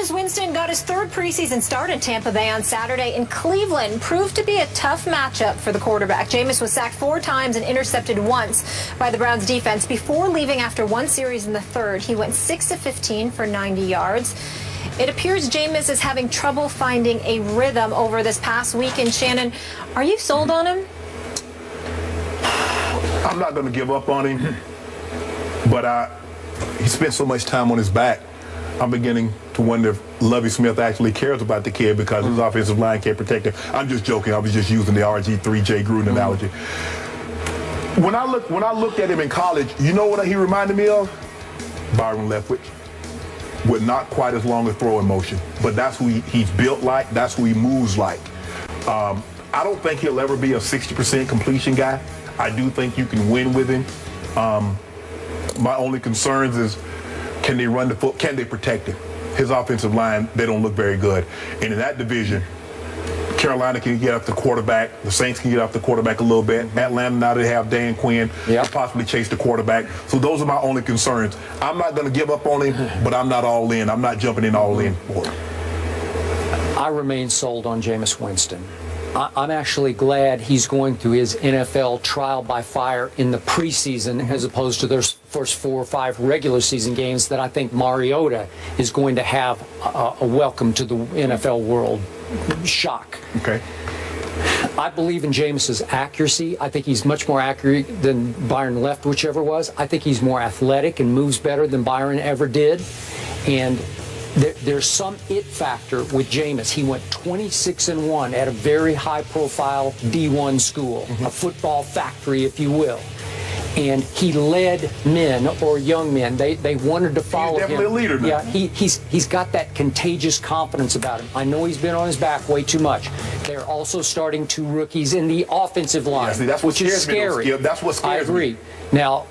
Jameis Winston got his third preseason start in Tampa Bay on Saturday, and Cleveland proved to be a tough matchup for the quarterback. Jameis was sacked 4 times and intercepted once by the Browns defense before leaving after one series in the third. He went 6 of 15 for 90 yards. It appears Jameis is having trouble finding a rhythm over this past weekend. Shannon, are you sold on him? I'm not going to give up on him, but he spent so much time on his back. I'm beginning to wonder if Lovie Smith actually cares about the kid because his offensive line can't protect him. I'm just joking. I was just using the RG3 Jay Gruden analogy. When I looked at him in college, you know what he reminded me of? Byron Leftwich, with not quite as long a throwing motion, but that's who he's built like. That's who he moves like. I don't think he'll ever be a 60% completion guy. I do think you can win with him. My only concerns is, can they run the foot? Can they protect him? His offensive line, they don't look very good. And in that division, Carolina can get up the quarterback. The Saints can get up the quarterback a little bit. Atlanta, now they have Dan Quinn, can possibly chase the quarterback. So those are my only concerns. I'm not going to give up on him, but I'm not all in. I'm not jumping in all in for him. I remain sold on Jameis Winston. I'm actually glad he's going through his NFL trial by fire in the preseason as opposed to those first 4 or 5 regular season games that I think Mariota is going to have a welcome to the NFL world shock. Okay. I believe in Jameis's accuracy. I think he's much more accurate than Byron left, whichever was. I think he's more athletic and moves better than Byron ever did. And there's some it factor with Jameis. He went 26-1 at a very high-profile D1 school, a football factory, if you will. And he led men or young men. They wanted to follow him. He's definitely a leader now. Yeah, he's got that contagious confidence about him. I know he's been on his back way too much. They're also starting 2 rookies in the offensive line, see, that's which is scary. Me, that's what scares me. I agree. Me. Now,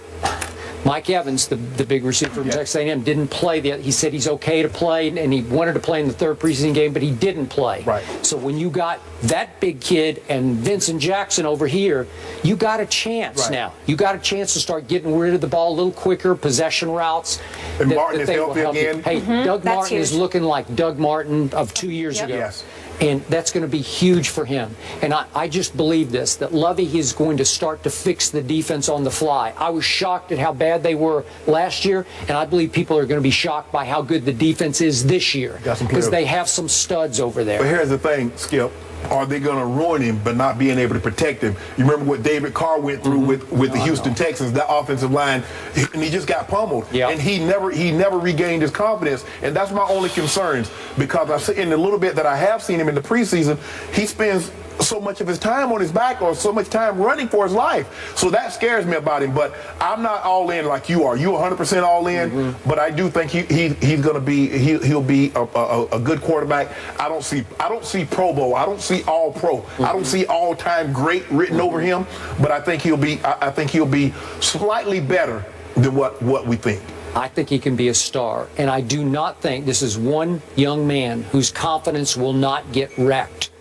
Mike Evans, the big receiver from Texas A&M, didn't play. He said he's okay to play, and he wanted to play in the third preseason game, but he didn't play. Right. So when you got that big kid and Vincent Jackson over here, you got a chance now. You got a chance to start getting rid of the ball a little quicker, possession routes. And Martin is healthy again. Hey, Doug Martin is looking like Doug Martin of 2 years ago. Yes. And that's going to be huge for him. And I just believe this, that Lovie is going to start to fix the defense on the fly. I was shocked at how bad they were last year, and I believe people are going to be shocked by how good the defense is this year. Because they have some studs over there. But here's the thing, Skip. Are they going to ruin him but not being able to protect him? You remember what David Carr went through with the Houston Texans, that offensive line, and he just got pummeled. And he never regained his confidence. And that's my only concerns, because in the little bit that I have seen him in the preseason, he spends so much of his time on his back or so much time running for his life. So that scares me about him. But I'm not all in like you are. You 100% all in. But I do think he's going to be he'll be a good quarterback. I don't see Pro Bowl. I don't see All Pro. I don't see all time great written over him. But I think he'll be slightly better than what we think. I think he can be a star. And I do not think this is one young man whose confidence will not get wrecked.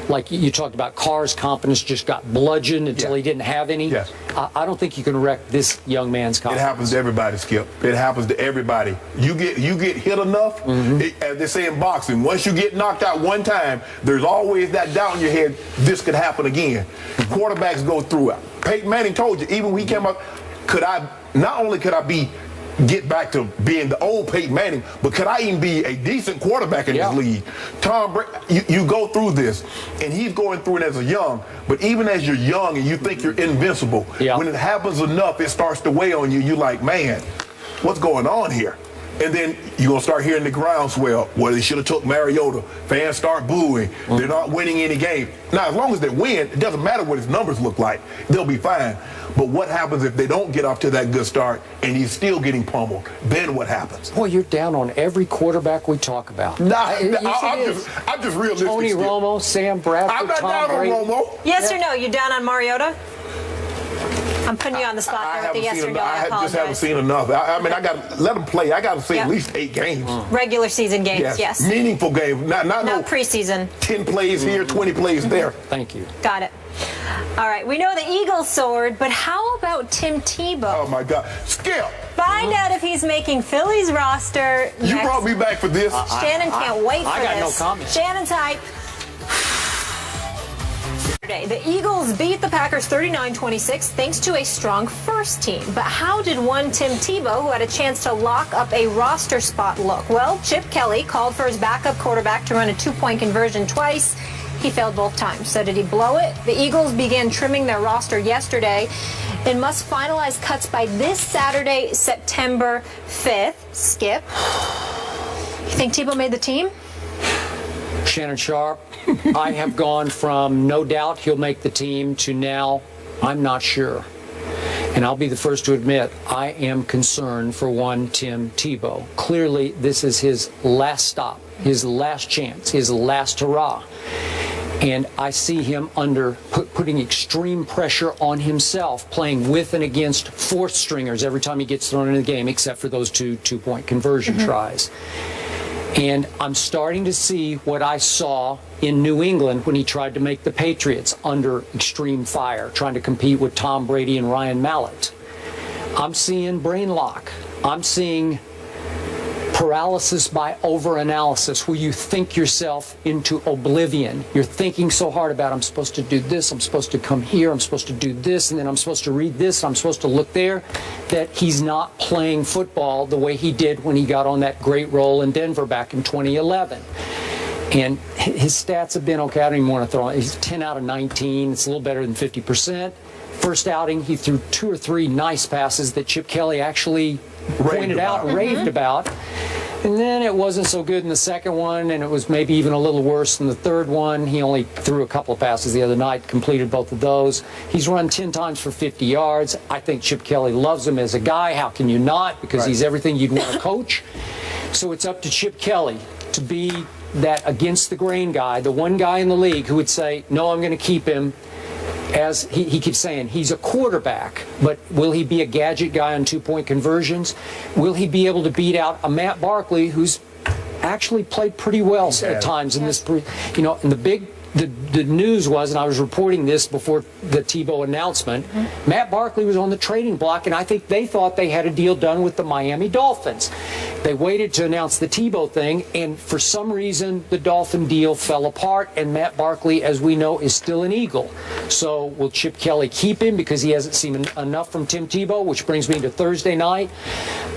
Like you talked about, Carr's confidence just got bludgeoned until he didn't have any. Yes. I don't think you can wreck this young man's confidence. It happens to everybody, Skip. It happens to everybody. You get hit enough, as they say in boxing, once you get knocked out one time, there's always that doubt in your head, this could happen again. Quarterbacks go through it. Peyton Manning told you, even when he came up, not only could I get back to being the old Peyton Manning, but could I even be a decent quarterback in this league? Tom Brady, you go through this, and he's going through it as a young, but even as you're young and you think you're invincible, when it happens enough, it starts to weigh on you. You're like, man, what's going on here? And then you're going to start hearing the groundswell. Well, they should have took Mariota. Fans start booing. They're not winning any game. Now, as long as they win, it doesn't matter what his numbers look like. They'll be fine. But what happens if they don't get off to that good start and he's still getting pummeled? Then what happens? Boy, you're down on every quarterback we talk about. I'm just realistic. Tony Romo, Sam Bradford, I'm not down on Romo. Yes or no? You down on Mariota? I'm putting you on the spot there with the yes or no. I just haven't seen enough. I mean, I got to let them play. I got to see at least 8 games. Regular season games, yes. Meaningful games, not no preseason. 10 plays here, 20 plays there. Thank you. Got it. All right, we know the Eagles soared, but how about Tim Tebow? Oh, my God. Skip. find out if he's making Philly's roster next. You brought me back for this. Shannon can't wait for this. I got no comment. Shannon's hype. The Eagles beat the Packers 39-26 thanks to a strong first team. But how did one Tim Tebow, who had a chance to lock up a roster spot, look? Well, Chip Kelly called for his backup quarterback to run a two-point conversion twice. He failed both times. So did he blow it? The Eagles began trimming their roster yesterday and must finalize cuts by this Saturday, September 5th. Skip, you think Tebow made the team? Shannon Sharp, I have gone from no doubt he'll make the team to now I'm not sure. And I'll be the first to admit I am concerned for one Tim Tebow. Clearly, this is his last stop, his last chance, his last hurrah. And I see him under putting extreme pressure on himself, playing with and against fourth stringers every time he gets thrown into the game, except for those two-point conversion tries. And I'm starting to see what I saw in New England when he tried to make the Patriots under extreme fire, trying to compete with Tom Brady and Ryan Mallett. I'm seeing brain lock. I'm seeing paralysis by overanalysis, where you think yourself into oblivion. You're thinking so hard about, I'm supposed to do this, I'm supposed to come here, I'm supposed to do this, and then I'm supposed to read this, I'm supposed to look there, that he's not playing football the way he did when he got on that great roll in Denver back in 2011. And his stats have been okay. I don't even want to throw it. He's 10 out of 19. It's a little better than 50%. First outing, he threw 2 or 3 nice passes that Chip Kelly actually pointed out and raved about. And then it wasn't so good in the second one, and it was maybe even a little worse than the third one. He only threw a couple of passes the other night, completed both of those. He's run 10 times for 50 yards. I think Chip Kelly loves him as a guy. How can you not? Because he's everything you'd want to coach. So it's up to Chip Kelly to be that against the grain guy, the one guy in the league who would say, no, I'm going to keep him. As he keeps saying, he's a quarterback, but will he be a gadget guy on two-point conversions? Will he be able to beat out a Matt Barkley, who's actually played pretty well at times in this, you know, and the news was, and I was reporting this before the Tebow announcement, Matt Barkley was on the trading block, and I think they thought they had a deal done with the Miami Dolphins. They waited to announce the Tebow thing, and for some reason, the Dolphin deal fell apart, and Matt Barkley, as we know, is still an Eagle. So will Chip Kelly keep him because he hasn't seen enough from Tim Tebow, which brings me to Thursday night.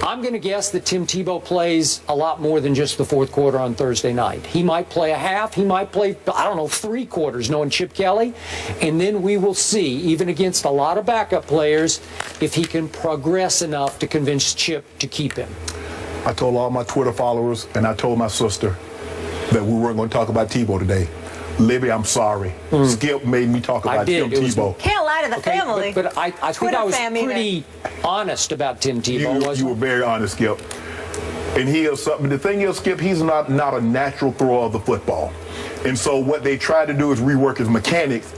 I'm going to guess that Tim Tebow plays a lot more than just the fourth quarter on Thursday night. He might play a half. He might play, I don't know, 3 quarters, knowing Chip Kelly. And then we will see, even against a lot of backup players, if he can progress enough to convince Chip to keep him. I told all my Twitter followers, and I told my sister that we weren't going to talk about Tebow today. Libby, I'm sorry. Skip made me talk about Tim Tebow. Can't lie to the family. But I think I was pretty honest about Tim Tebow. You were very honest, Skip. And he is something. The thing is, Skip, he's not a natural thrower of the football. And so what they try to do is rework his mechanics,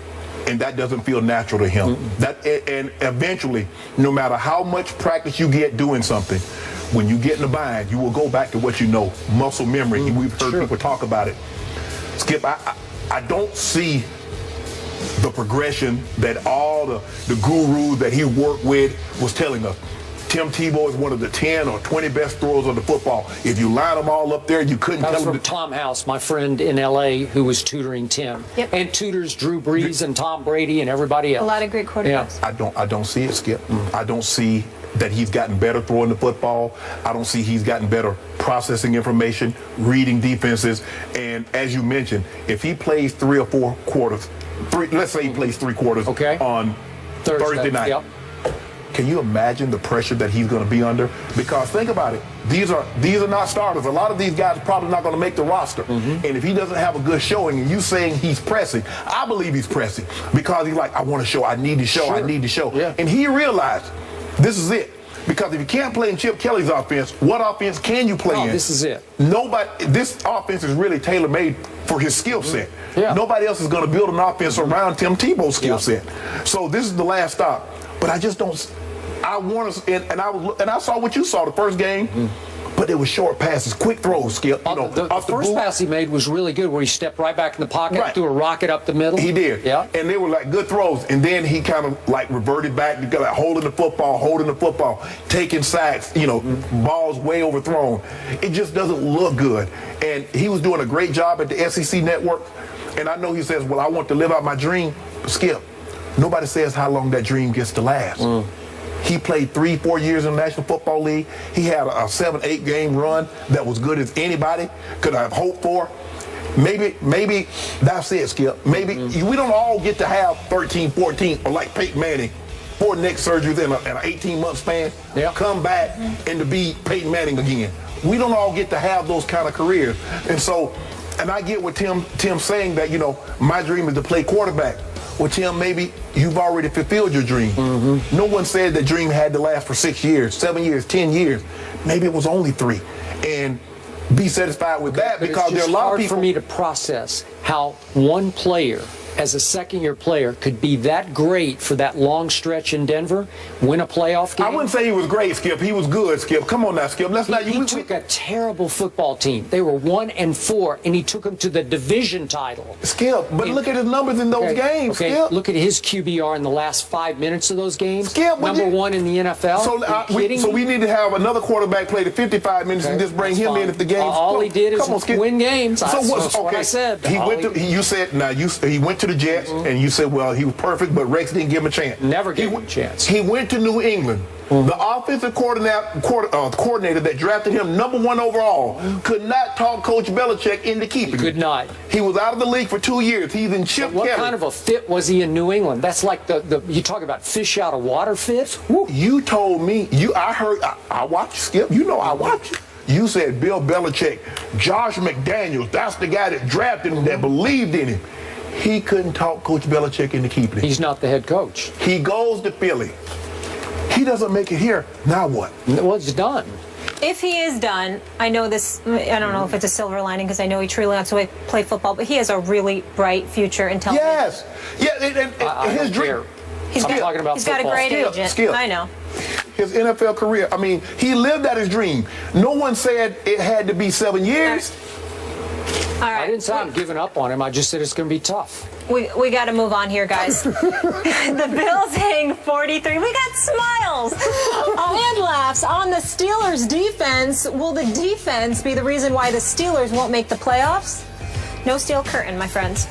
and that doesn't feel natural to him. And eventually, no matter how much practice you get doing something, when you get in the bind, you will go back to what you know, muscle memory. We've heard people talk about it. Skip, I don't see the progression that all the gurus that he worked with was telling us. Tim Tebow is one of the 10 or 20 best throwers of the football. If you line them all up there, you couldn't tell them. That was from Tom House, my friend in L.A., who was tutoring Tim. And tutors Drew Brees and Tom Brady and everybody else. A lot of great quarterbacks. Yeah. I don't see it, Skip. I don't see that he's gotten better throwing the football. I don't see he's gotten better processing information, reading defenses. And as you mentioned, if he plays 3 or 4 quarters, let's say he plays 3 quarters on Thursday night. Can you imagine the pressure that he's going to be under? Because think about it. These are not starters. A lot of these guys are probably not going to make the roster. And if he doesn't have a good showing and you saying he's pressing, I believe he's pressing because he's like, I want to show, I need to show, I need to show. And he realized this is it. Because if you can't play in Chip Kelly's offense, what offense can you play in? This is it. This offense is really tailor-made for his skill set. Nobody else is going to build an offense around Tim Tebow's skill set. So this is the last stop. But I just don't. I want to, and I saw what you saw the first game. but they were short passes, quick throws, Skip. You know, the off the first boot. pass he made was really good, where he stepped right back in the pocket, Right. threw a rocket up the middle. He did. Yeah. And they were like good throws. And then he kind of like reverted back, like holding the football, taking sacks, you know, balls way overthrown. It just doesn't look good. And he was doing a great job at the SEC network. And I know he says, well, I want to live out my dream. Skip, nobody says how long that dream gets to last. He played 3-4 years in the National Football League. He had a 7-8 game run that was good as anybody could have hoped for. Maybe that's it, Skip. Maybe we don't all get to have 13, 14, or like Peyton Manning, 4 neck surgeries in an 18-month span, come back and to be Peyton Manning again. We don't all get to have those kind of careers. And so, and I get what Tim's saying, that, you know, my dream is to play quarterback. Well, Tim, maybe you've already fulfilled your dream. No one said that dream had to last for 6 years, 7 years, 10 years. Maybe it was only 3. And be satisfied with that, because there are a lot of people. It's hard for me to process how one player, as a second-year player, could be that great for that long stretch in Denver, win a playoff game. I wouldn't say he was great, Skip. He was good, Skip. Come on now, Skip. Let's not. He took a terrible football team. They were 1-4, and he took them to the division title. Skip, but look at his numbers in those games, Skip. Look at his QBR in the last 5 minutes of those games. Skip, number 1 in the NFL. So we need to have another quarterback play the 55 minutes and just bring him in if the game's all he did is win games. So that's what I said. He went to the Jets, and you said, well, he was perfect, but Rex didn't give him a chance. Never gave him a chance. He went to New England. The offensive coordinator that drafted him #1 overall could not talk Coach Belichick into keeping him. Could not. He was out of the league for 2 years. He's in Chip Kelly. What kind of a fit was he in New England? That's like you talk about fish out of water fit. You told me. I watched Skip. You know I watched you. You said Bill Belichick, Josh McDaniels, that's the guy that drafted him, that believed in him. He couldn't talk Coach Belichick into keeping him. He's not the head coach. He goes to Philly. He doesn't make it here. Now what? Well, it's done. If he is done, I know this, I don't know if it's a silver lining, because I know he truly wants to play football, but he has a really bright future in television. Yes. Yeah, his dream. He's got a great agent. Skip. I know. His NFL career, I mean, he lived out his dream. No one said it had to be 7 years. All right. I didn't say I'm giving up on him. I just said it's going to be tough. We got to move on here, guys. The Bills hang 43. We got smiles and laughs on the Steelers' defense. Will the defense be the reason why the Steelers won't make the playoffs? No steel curtain, my friends.